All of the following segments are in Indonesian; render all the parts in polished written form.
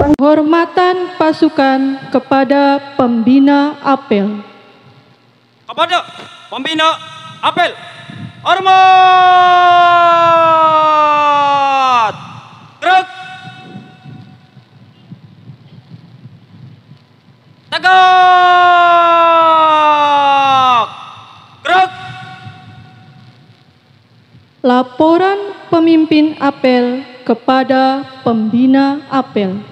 Penghormatan pasukan kepada pembina apel. Kepada pembina apel, hormat! Gerak! Tegak! Gerak! Laporan pemimpin apel kepada pembina apel.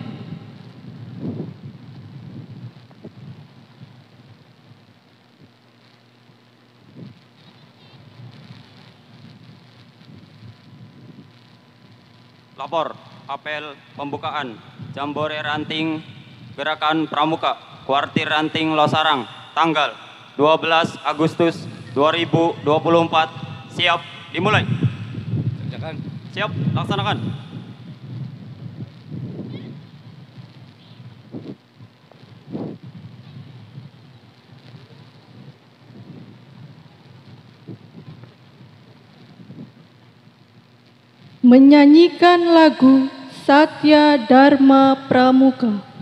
Lapor apel pembukaan Jambore Ranting Gerakan Pramuka Kuartir Ranting Losarang tanggal 12 Agustus 2024. Siap dimulai. Kerjakan. Siap laksanakan. Menyanyikan lagu Satya Dharma Pramuka.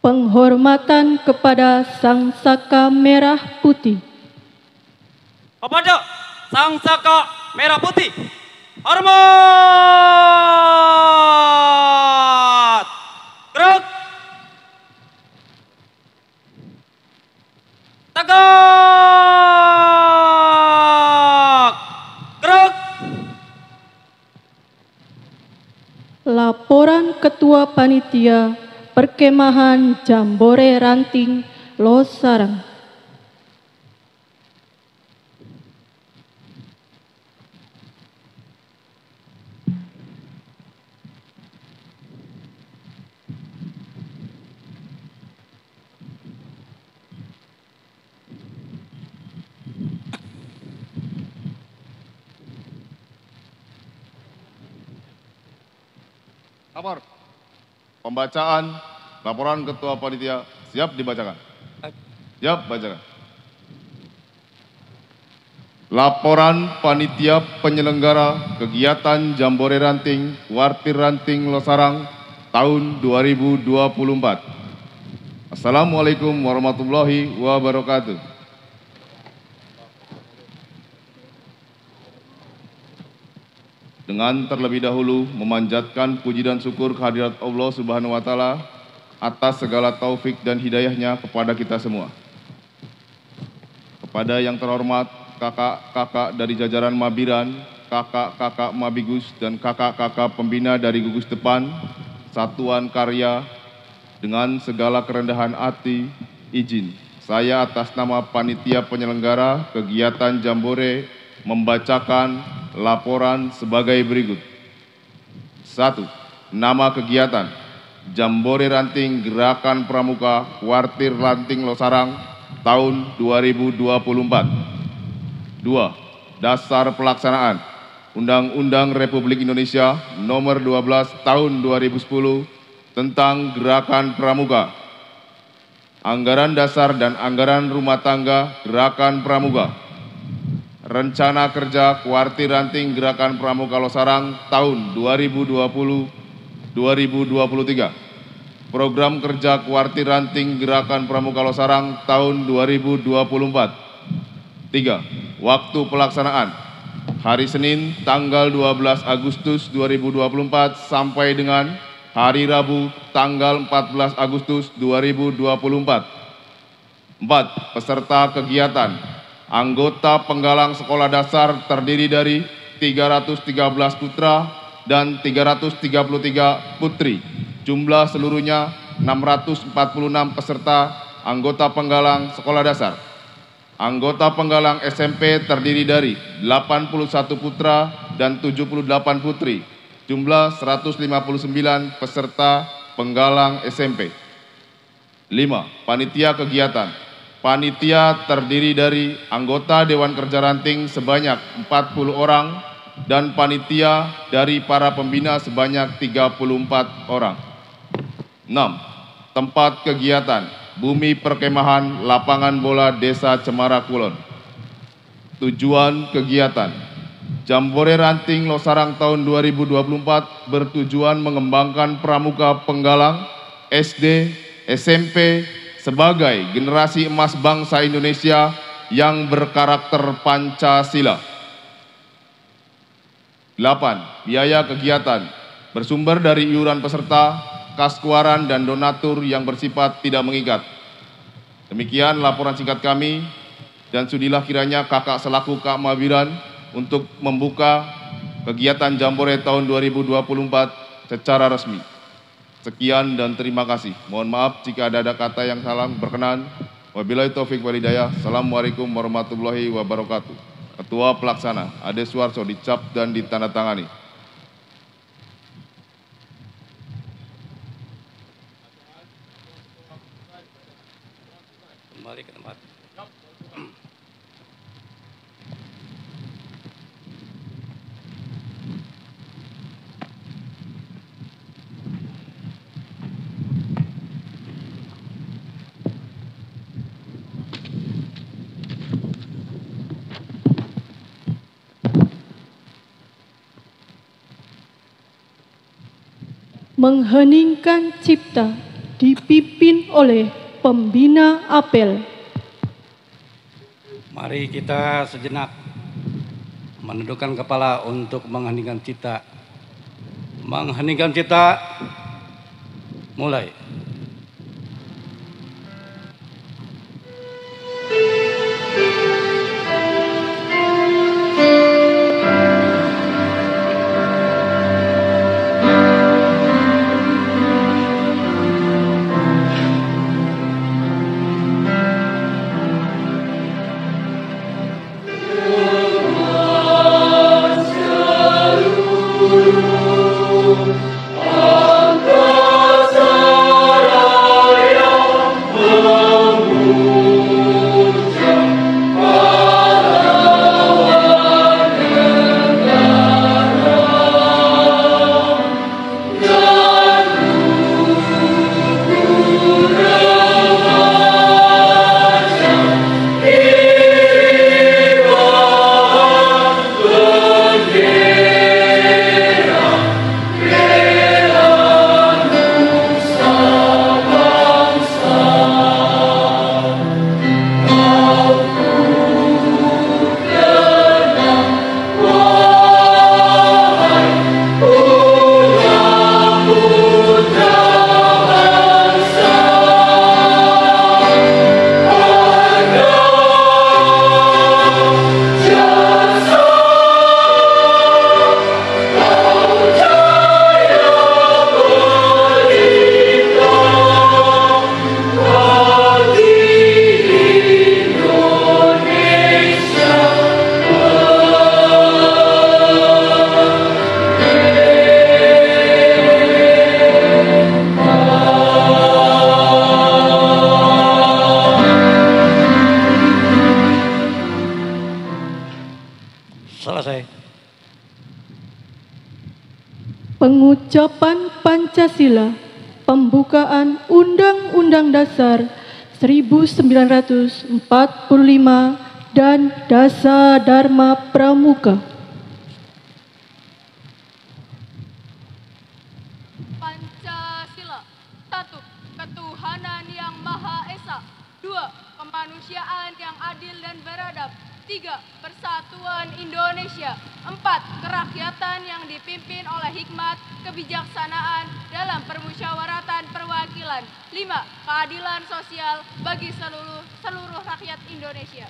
Penghormatan kepada Sang Saka Merah Putih. Kepada Sang Saka Merah Putih, hormat! Gerak! Tegak! Gerak! Laporan Ketua Panitia Perkemahan Jambore Ranting Losarang. Kabar. Pembacaan laporan Ketua Panitia siap dibacakan. Siap bacakan. Laporan Panitia Penyelenggara Kegiatan Jambore Ranting Kuartir Ranting Losarang tahun 2024. Assalamualaikum warahmatullahi wabarakatuh. Dengan terlebih dahulu memanjatkan puji dan syukur kehadirat Allah Subhanahu wa Ta'ala atas segala taufik dan hidayahnya kepada kita semua. Kepada yang terhormat kakak-kakak dari jajaran Mabiran, kakak-kakak Mabigus, dan kakak-kakak pembina dari Gugus Depan, Satuan Karya, dengan segala kerendahan hati, izin saya atas nama Panitia Penyelenggara Kegiatan Jambore membacakan laporan sebagai berikut. 1. Nama kegiatan Jambore Ranting Gerakan Pramuka Kuartir Ranting Losarang tahun 2024. 2. Dasar pelaksanaan Undang-Undang Republik Indonesia Nomor 12 Tahun 2010 tentang Gerakan Pramuka. Anggaran dasar dan anggaran rumah tangga Gerakan Pramuka. Rencana kerja Kuartir Ranting Gerakan Pramuka Losarang tahun 2020-2023. Program kerja Kuartir Ranting Gerakan Pramuka Losarang tahun 2024. 3. Waktu pelaksanaan hari Senin tanggal 12 Agustus 2024 sampai dengan hari Rabu tanggal 14 Agustus 2024. 4. Peserta kegiatan anggota penggalang sekolah dasar terdiri dari 313 putra dan 333 putri. Jumlah seluruhnya 646 peserta anggota penggalang sekolah dasar. Anggota penggalang SMP terdiri dari 81 putra dan 78 putri. Jumlah 159 peserta penggalang SMP. 5. Panitia kegiatan. Panitia terdiri dari anggota Dewan Kerja Ranting sebanyak 40 orang dan panitia dari para pembina sebanyak 34 orang. 6. Tempat kegiatan Bumi Perkemahan Lapangan Bola Desa Cemara Kulon. Tujuan kegiatan Jambore Ranting Losarang tahun 2024 bertujuan mengembangkan pramuka penggalang SD, SMP, sebagai generasi emas bangsa Indonesia yang berkarakter Pancasila. 8. Biaya kegiatan bersumber dari iuran peserta, kas keluaran, dan donatur yang bersifat tidak mengikat. Demikian laporan singkat kami, dan sudilah kiranya kakak selaku Kak Mabiran untuk membuka kegiatan Jambore tahun 2024 secara resmi. Sekian dan terima kasih. Mohon maaf jika ada kata yang salah berkenan. Wabillahi taufik wal hidayah. Assalamualaikum warahmatullahi wabarakatuh. Ketua Pelaksana Ade Suarso dicap dan ditandatangani. Kembali ke tempat. Mengheningkan cipta dipimpin oleh pembina apel. Mari kita sejenak menundukkan kepala untuk mengheningkan cipta. Mengheningkan cipta, mulai. Yeah. pengucapan Pancasila, pembukaan Undang-Undang Dasar 1945 dan Dasa Dharma Pramuka. Pancasila. 1. Ketuhanan yang Maha Esa. 2. Kemanusiaan yang adil dan beradab. 3. Persatuan Indonesia. 4. Kerakyatan yang dipimpin oleh hikmat kebijaksanaan dalam permusyawaratan perwakilan. 5. Keadilan sosial bagi seluruh rakyat Indonesia.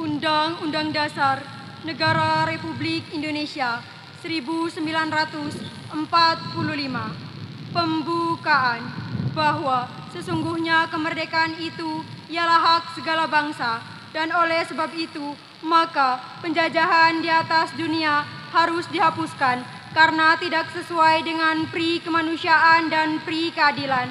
Undang-Undang Dasar Negara Republik Indonesia 1945. Pembukaan bahwa sesungguhnya kemerdekaan itu ialah hak segala bangsa, dan oleh sebab itu maka penjajahan di atas dunia harus dihapuskan karena tidak sesuai dengan pri kemanusiaan dan pri keadilan.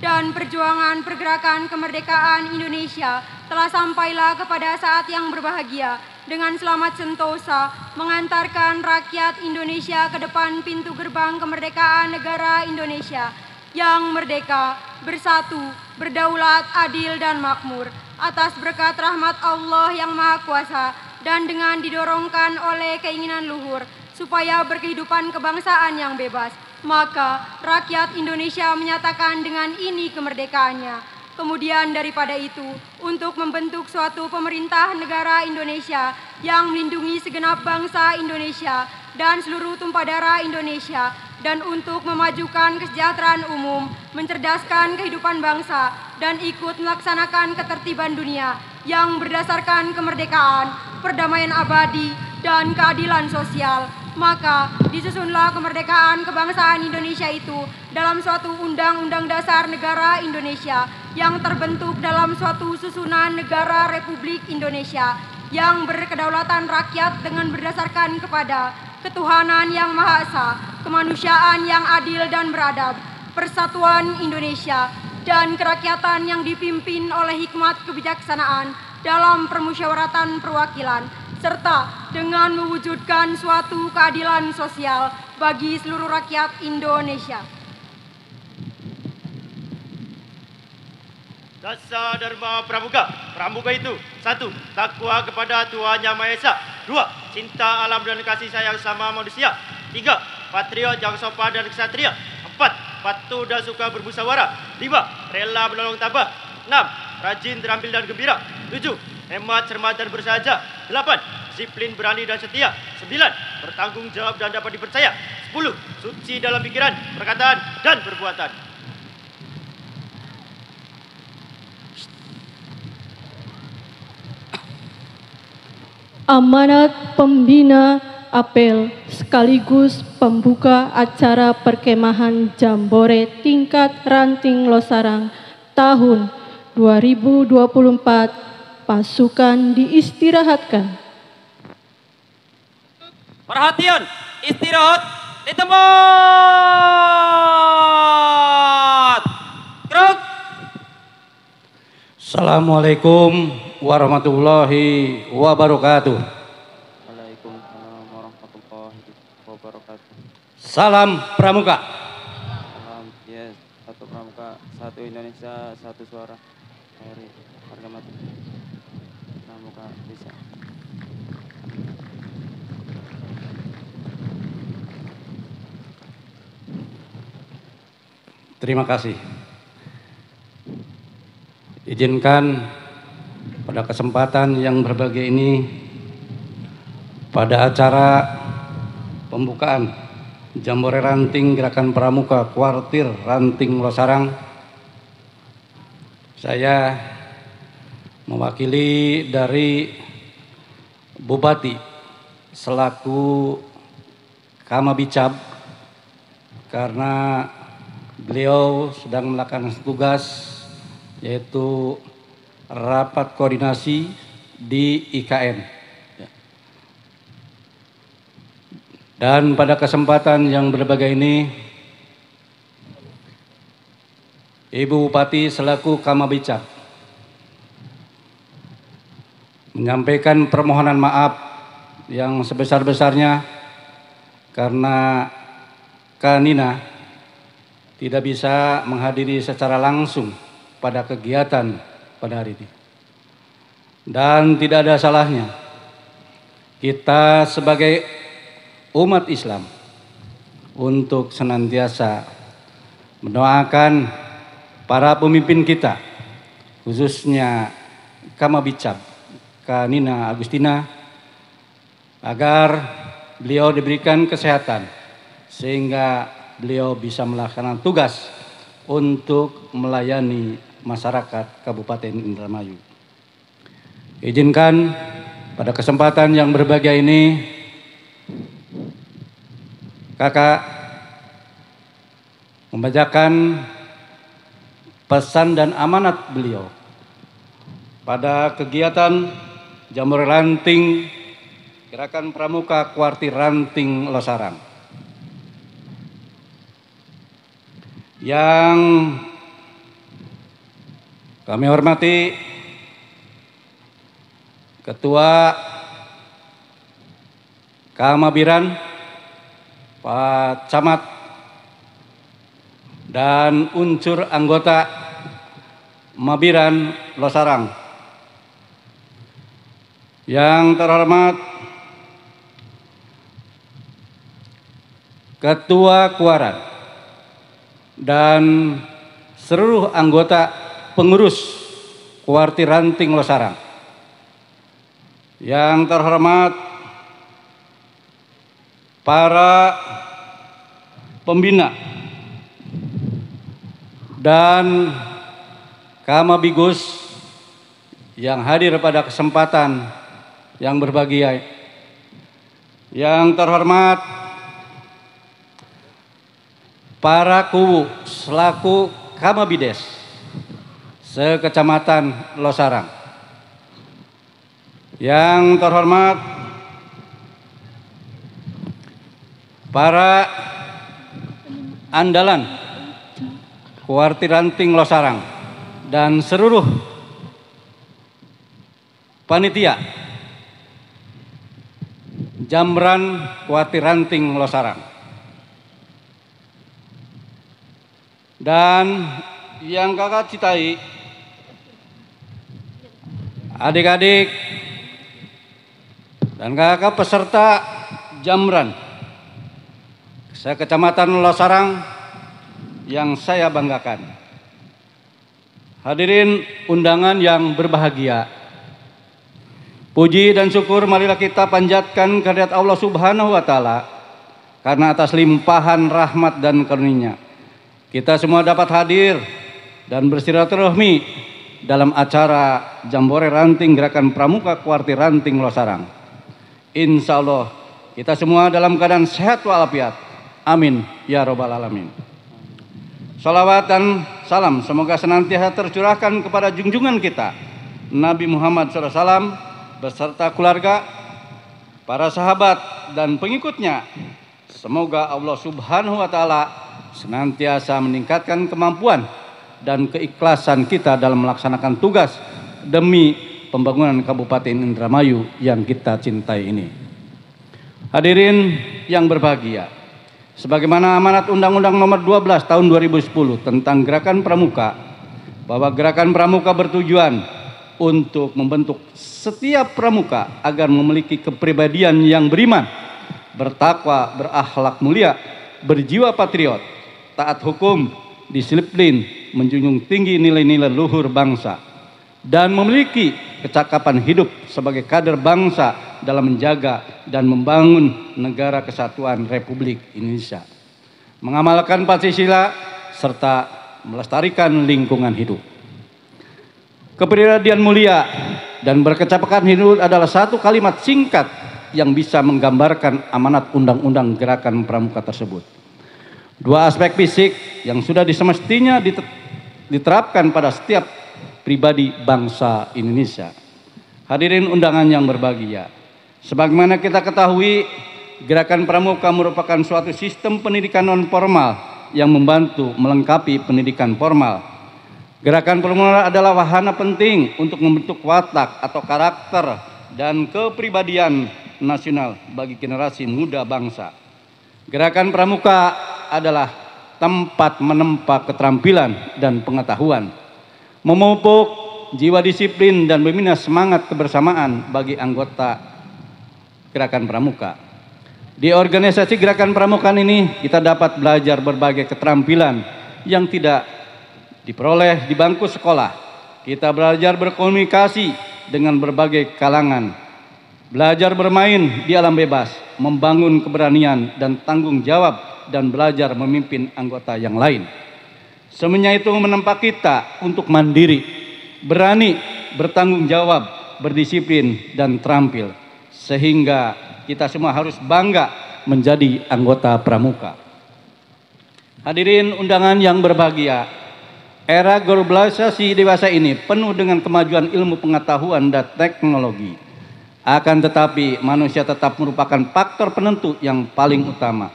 Dan perjuangan pergerakan kemerdekaan Indonesia telah sampailah kepada saat yang berbahagia dengan selamat sentosa mengantarkan rakyat Indonesia ke depan pintu gerbang kemerdekaan negara Indonesia yang merdeka, bersatu, berdaulat, adil, dan makmur atas berkat rahmat Allah yang Maha Kuasa dan dengan didorongkan oleh keinginan luhur supaya berkehidupan kebangsaan yang bebas. Maka rakyat Indonesia menyatakan dengan ini kemerdekaannya. Kemudian daripada itu, untuk membentuk suatu pemerintah negara Indonesia yang melindungi segenap bangsa Indonesia dan seluruh tumpah darah Indonesia, dan untuk memajukan kesejahteraan umum, mencerdaskan kehidupan bangsa, dan ikut melaksanakan ketertiban dunia yang berdasarkan kemerdekaan, perdamaian abadi, dan keadilan sosial. Maka disusunlah kemerdekaan kebangsaan Indonesia itu dalam suatu Undang-Undang Dasar Negara Indonesia yang terbentuk dalam suatu susunan negara Republik Indonesia yang berkedaulatan rakyat dengan berdasarkan kepada ketuhanan yang Maha Esa, kemanusiaan yang adil dan beradab, persatuan Indonesia, dan kerakyatan yang dipimpin oleh hikmat kebijaksanaan dalam permusyawaratan perwakilan, serta dengan mewujudkan suatu keadilan sosial bagi seluruh rakyat Indonesia. Dasa Dharma Pramuka. Pramuka itu 1. Takwa kepada Tuhan Yang Maha Esa. 2. Cinta alam dan kasih sayang sama manusia. 3. Patriot yang sopan dan ksatria. 4. Patuh dan suka bermusyawarah. 5. Rela menolong tabah. 6. Rajin, terampil dan gembira. 7. Hemat, cermat dan bersahaja. 8. Disiplin, berani dan setia. 9. Bertanggung jawab dan dapat dipercaya. 10. Suci dalam pikiran, perkataan, dan perbuatan. Amanat pembina apel sekaligus pembuka acara perkemahan Jambore tingkat ranting Losarang tahun 2024. Pasukan diistirahatkan. Perhatian, istirahat di tempat. Gerak. Assalamualaikum warahmatullahi wabarakatuh. Waalaikumsalam warahmatullahi wabarakatuh. Salam Pramuka. Salam, yes, satu Pramuka, satu Indonesia, satu suara. Dari harga mati. Pramuka bisa. Terima kasih. Izinkan pada kesempatan yang berbahagia ini, pada acara pembukaan Jambore Ranting Gerakan Pramuka Kuartir Ranting Losarang, saya mewakili dari Bupati selaku Kamabicab karena beliau sedang melakukan tugas yaitu rapat koordinasi di IKN. Dan pada kesempatan yang berbahagia ini, Ibu Bupati selaku Kamabicab menyampaikan permohonan maaf yang sebesar-besarnya karena Kak Nina tidak bisa menghadiri secara langsung pada kegiatan pada hari ini. Dan tidak ada salahnya kita sebagai umat Islam untuk senantiasa mendoakan para pemimpin kita, khususnya Kamabicab Kak Nina Agustina, agar beliau diberikan kesehatan sehingga beliau bisa melaksanakan tugas untuk melayani masyarakat Kabupaten Indramayu. Izinkan pada kesempatan yang berbahagia ini, Kakak membacakan pesan dan amanat beliau pada kegiatan Jambore Ranting Gerakan Pramuka Kuarti Ranting Losarang yang kami hormati Ketua Kamabiran, Pak Camat, dan unsur anggota Mabiran Losarang. Yang terhormat Ketua Kuaran dan seluruh anggota pengurus Kuarti Ranting Losarang. Yang terhormat para pembina dan Kamabigus yang hadir pada kesempatan yang berbahagia. Yang terhormat para kuwu selaku Kamabides sekecamatan Losarang. Yang terhormat para andalan Kuarti Ranting Losarang dan seluruh panitia Jambran Kuarti Ranting Losarang. Dan yang kakak citai, adik-adik dan kakak peserta Jambran sekecamatan Losarang yang saya banggakan. Hadirin undangan yang berbahagia, puji dan syukur marilah kita panjatkan kehadirat Allah Subhanahu wa Ta'ala, karena atas limpahan rahmat dan karunia kita semua dapat hadir dan bersilaturahmi dalam acara Jambore Ranting Gerakan Pramuka Kuarti Ranting Losarang. Insya Allah kita semua dalam keadaan sehat walafiat. Amin ya robbal alamin. Salawat dan salam semoga senantiasa tercurahkan kepada junjungan kita Nabi Muhammad SAW beserta keluarga, para sahabat dan pengikutnya. Semoga Allah Subhanahu wa Ta'ala senantiasa meningkatkan kemampuan dan keikhlasan kita dalam melaksanakan tugas demi pembangunan Kabupaten Indramayu yang kita cintai ini. Hadirin yang berbahagia, sebagaimana amanat Undang-Undang Nomor 12 Tahun 2010 tentang Gerakan Pramuka, bahwa Gerakan Pramuka bertujuan untuk membentuk setiap pramuka agar memiliki kepribadian yang beriman, bertakwa, berakhlak mulia, berjiwa patriot, taat hukum, disiplin, menjunjung tinggi nilai-nilai luhur bangsa, dan memiliki kecakapan hidup sebagai kader bangsa dalam menjaga dan membangun negara kesatuan Republik Indonesia, mengamalkan Pancasila serta melestarikan lingkungan hidup. Kepribadian mulia dan berkecakapan hidup adalah satu kalimat singkat yang bisa menggambarkan amanat Undang-Undang Gerakan Pramuka tersebut. Dua aspek fisik yang sudah semestinya diterapkan pada setiap pribadi bangsa Indonesia. Hadirin undangan yang berbahagia, sebagaimana kita ketahui, Gerakan Pramuka merupakan suatu sistem pendidikan non formal yang membantu melengkapi pendidikan formal. Gerakan Pramuka adalah wahana penting untuk membentuk watak atau karakter dan kepribadian nasional bagi generasi muda bangsa. Gerakan Pramuka adalah tempat menempa keterampilan dan pengetahuan, memupuk jiwa disiplin dan membina semangat kebersamaan bagi anggota Gerakan Pramuka. Di organisasi Gerakan Pramuka ini kita dapat belajar berbagai keterampilan yang tidak diperoleh di bangku sekolah. Kita belajar berkomunikasi dengan berbagai kalangan, belajar bermain di alam bebas, membangun keberanian dan tanggung jawab, dan belajar memimpin anggota yang lain. Semuanya itu menempa kita untuk mandiri, berani, bertanggung jawab, berdisiplin, dan terampil. Sehingga kita semua harus bangga menjadi anggota Pramuka. Hadirin undangan yang berbahagia, era globalisasi dewasa ini penuh dengan kemajuan ilmu pengetahuan dan teknologi. Akan tetapi manusia tetap merupakan faktor penentu yang paling utama.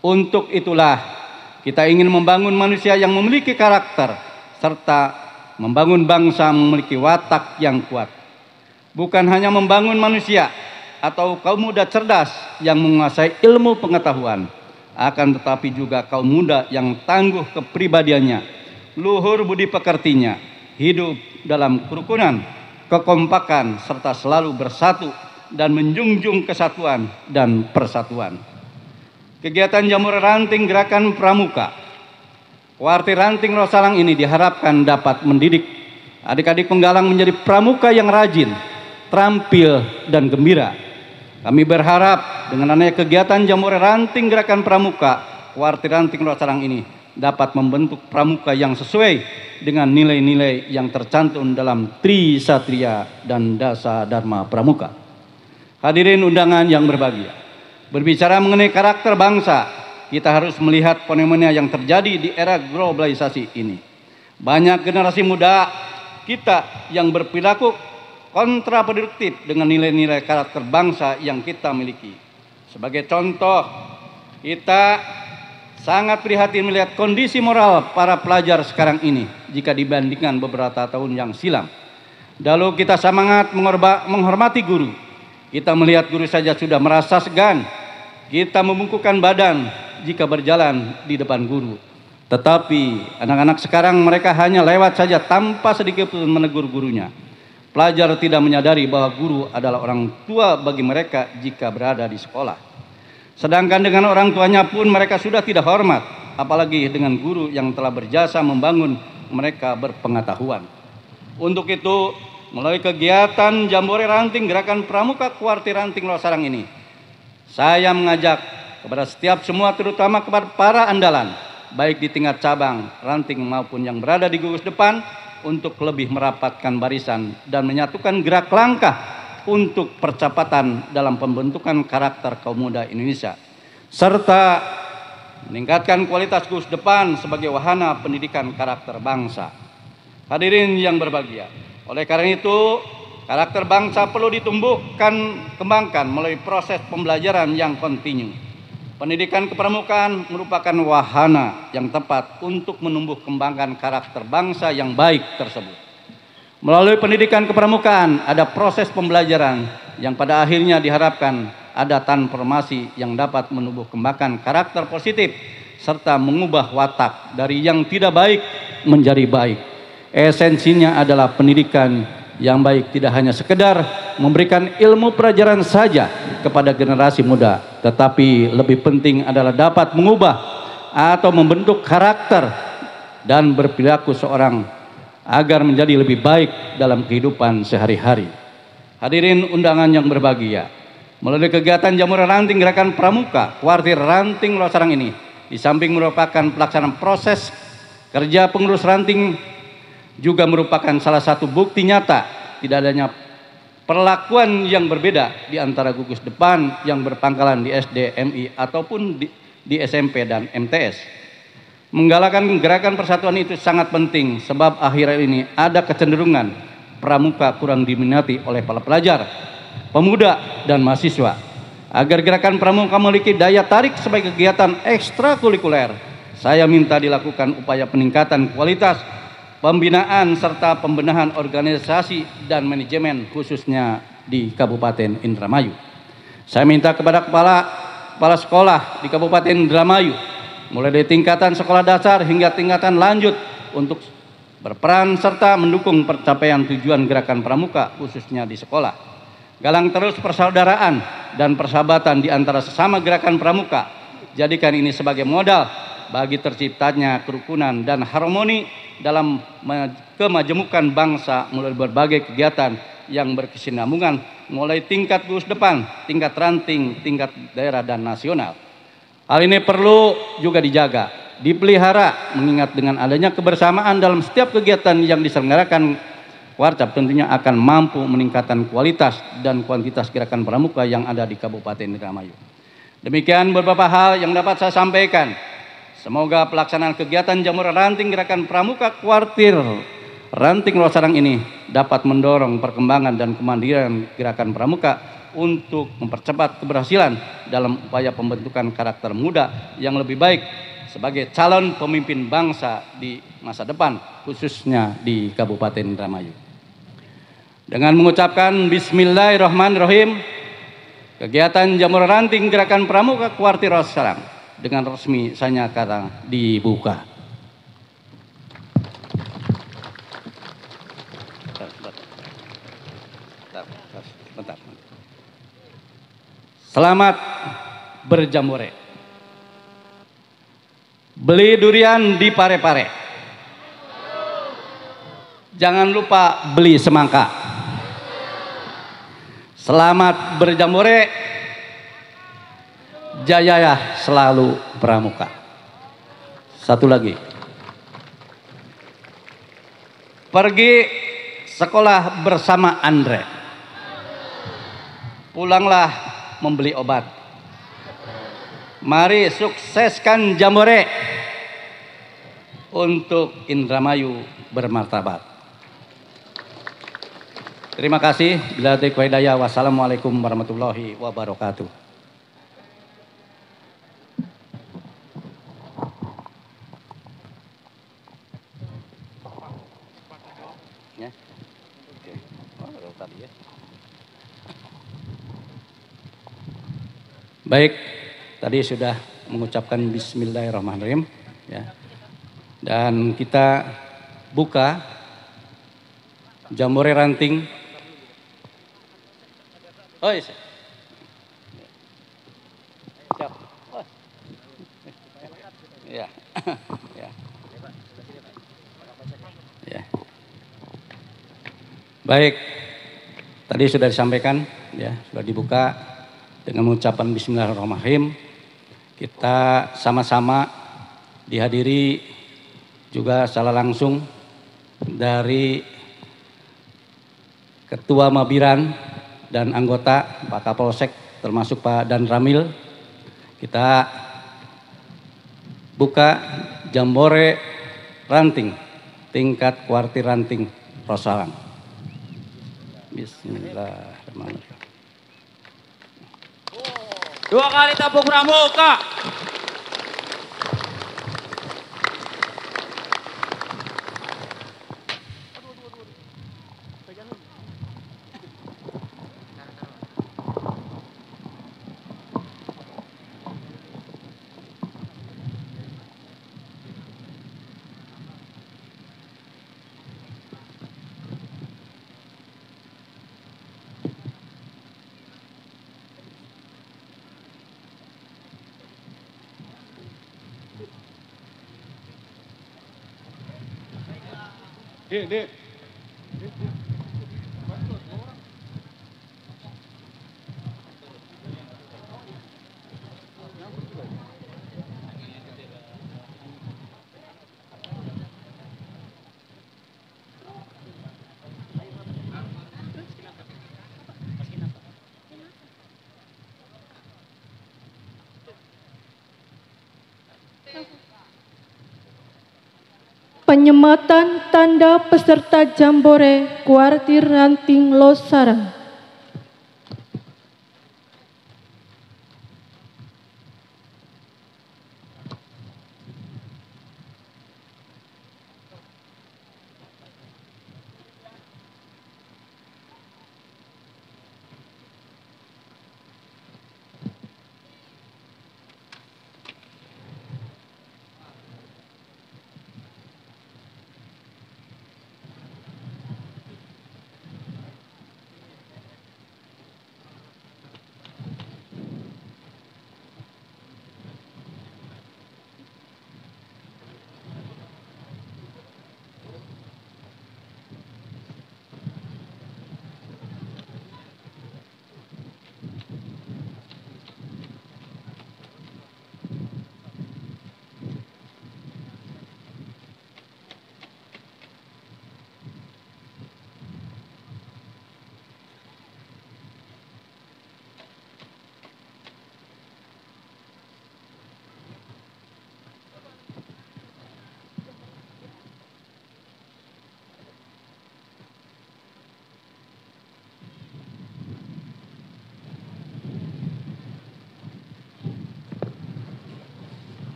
Untuk itulah kita ingin membangun manusia yang memiliki karakter serta membangun bangsa memiliki watak yang kuat. Bukan hanya membangun manusia atau kaum muda cerdas yang menguasai ilmu pengetahuan, akan tetapi juga kaum muda yang tangguh kepribadiannya, luhur budi pekertinya, hidup dalam kerukunan, kekompakan, serta selalu bersatu dan menjunjung kesatuan dan persatuan. Kegiatan Jambore Ranting Gerakan Pramuka Kuartir Ranting Rosalang ini diharapkan dapat mendidik adik-adik penggalang menjadi pramuka yang rajin, terampil, dan gembira. Kami berharap dengan adanya kegiatan Jambore Ranting Gerakan Pramuka Kuartir Ranting Rosalang ini dapat membentuk pramuka yang sesuai dengan nilai-nilai yang tercantum dalam Tri Satria dan Dasa Dharma Pramuka. Hadirin undangan yang berbahagia, berbicara mengenai karakter bangsa, kita harus melihat fenomena yang terjadi di era globalisasi ini. Banyak generasi muda kita yang berperilaku kontraproduktif dengan nilai-nilai karakter bangsa yang kita miliki. Sebagai contoh, kita sangat prihatin melihat kondisi moral para pelajar sekarang ini jika dibandingkan beberapa tahun yang silam. Dahulu kita semangat menghormati guru. Kita melihat guru saja sudah merasa segan. Kita membungkukkan badan jika berjalan di depan guru. Tetapi anak-anak sekarang mereka hanya lewat saja tanpa sedikit pun menegur gurunya. Pelajar tidak menyadari bahwa guru adalah orang tua bagi mereka jika berada di sekolah. Sedangkan dengan orang tuanya pun mereka sudah tidak hormat, apalagi dengan guru yang telah berjasa membangun mereka berpengetahuan. Untuk itu, melalui kegiatan Jambore Ranting Gerakan Pramuka Kuartir Ranting Rosalang ini, saya mengajak kepada setiap semua, terutama kepada para andalan, baik di tingkat cabang, ranting maupun yang berada di gugus depan, untuk lebih merapatkan barisan dan menyatukan gerak langkah untuk percepatan dalam pembentukan karakter kaum muda Indonesia, serta meningkatkan kualitas gugus depan sebagai wahana pendidikan karakter bangsa. Hadirin yang berbahagia, oleh karena itu karakter bangsa perlu ditumbuhkan, kembangkan melalui proses pembelajaran yang kontinu. Pendidikan kepramukaan merupakan wahana yang tepat untuk menumbuh kembangkan karakter bangsa yang baik tersebut. Melalui pendidikan kepramukaan ada proses pembelajaran yang pada akhirnya diharapkan ada transformasi yang dapat menumbuh kembangkan karakter positif serta mengubah watak dari yang tidak baik menjadi baik. Esensinya adalah pendidikan yang baik tidak hanya sekedar memberikan ilmu pelajaran saja kepada generasi muda, tetapi lebih penting adalah dapat mengubah atau membentuk karakter dan berperilaku seorang agar menjadi lebih baik dalam kehidupan sehari-hari. Hadirin undangan yang berbahagia, melalui kegiatan Jambore Ranting Gerakan Pramuka Kuartir Ranting Rosalang ini, di samping merupakan pelaksanaan proses kerja pengurus ranting, juga merupakan salah satu bukti nyata tidak adanya perlakuan yang berbeda di antara gugus depan yang berpangkalan di SD, MI ataupun di SMP dan MTS. Menggalakkan gerakan persatuan itu sangat penting sebab akhir ini ada kecenderungan pramuka kurang diminati oleh para pelajar, pemuda, dan mahasiswa. Agar gerakan pramuka memiliki daya tarik sebagai kegiatan ekstrakurikuler, saya minta dilakukan upaya peningkatan kualitas pembinaan serta pembenahan organisasi dan manajemen khususnya di Kabupaten Indramayu. Saya minta kepada kepala kepala sekolah di Kabupaten Indramayu, mulai dari tingkatan sekolah dasar hingga tingkatan lanjut untuk berperan serta mendukung pencapaian tujuan gerakan pramuka khususnya di sekolah. Galang terus persaudaraan dan persahabatan di antara sesama gerakan pramuka. Jadikan ini sebagai modal bagi terciptanya kerukunan dan harmoni dalam kemajemukan bangsa melalui berbagai kegiatan yang berkesinambungan mulai tingkat gugus depan, tingkat ranting, tingkat daerah dan nasional. Hal ini perlu juga dijaga, dipelihara mengingat dengan adanya kebersamaan dalam setiap kegiatan yang diselenggarakan Warcap tentunya akan mampu meningkatkan kualitas dan kuantitas gerakan pramuka yang ada di Kabupaten Indramayu. Demikian beberapa hal yang dapat saya sampaikan. Semoga pelaksanaan kegiatan Jamur Ranting Gerakan Pramuka Kuartir Ranting Losarang ini dapat mendorong perkembangan dan kemandirian gerakan pramuka untuk mempercepat keberhasilan dalam upaya pembentukan karakter muda yang lebih baik sebagai calon pemimpin bangsa di masa depan, khususnya di Kabupaten Indramayu. Dengan mengucapkan Bismillahirrahmanirrahim, kegiatan Jamur Ranting Gerakan Pramuka Kuartir Losarang dengan resmi saya nyatakan dibuka. Selamat berjambore. Beli durian di Pare-Pare. Jangan lupa beli semangka. Selamat berjambore. Jaya selalu pramuka. Satu lagi. Pergi sekolah bersama Andre. Pulanglah membeli obat. Mari sukseskan Jambore untuk Indramayu bermartabat. Terima kasih. Bila taufiq wal hidayah. Wassalamualaikum warahmatullahi wabarakatuh. Ya. Oke. Oh, tadi ya. Baik, tadi sudah mengucapkan Bismillahirrahmanirrahim, ya. Dan kita buka Jambore Ranting. Oh iya. Siap. Oh. Ya. Ya. Ya. Baik, tadi sudah disampaikan, ya, sudah dibuka. Dengan mengucapkan Bismillahirrahmanirrahim, kita sama-sama dihadiri juga secara langsung dari Ketua Mabiran dan anggota Pak Kapolsek termasuk Pak Dan Ramil. Kita buka Jambore Ranting tingkat Kuartir Ranting Losarang. Bismillahirrahmanirrahim. 2 kali tepuk pramuka. Dek. Penyematan tanda peserta Jambore Kuartir Ranting Losarang.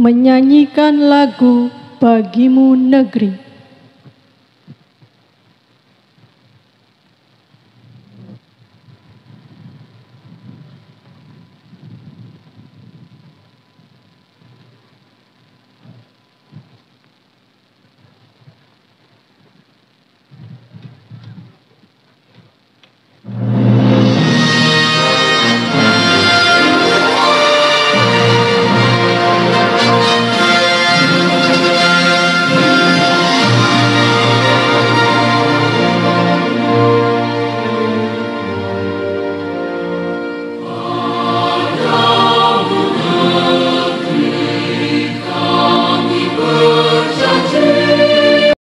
menyanyikan lagu Bagimu Negeri.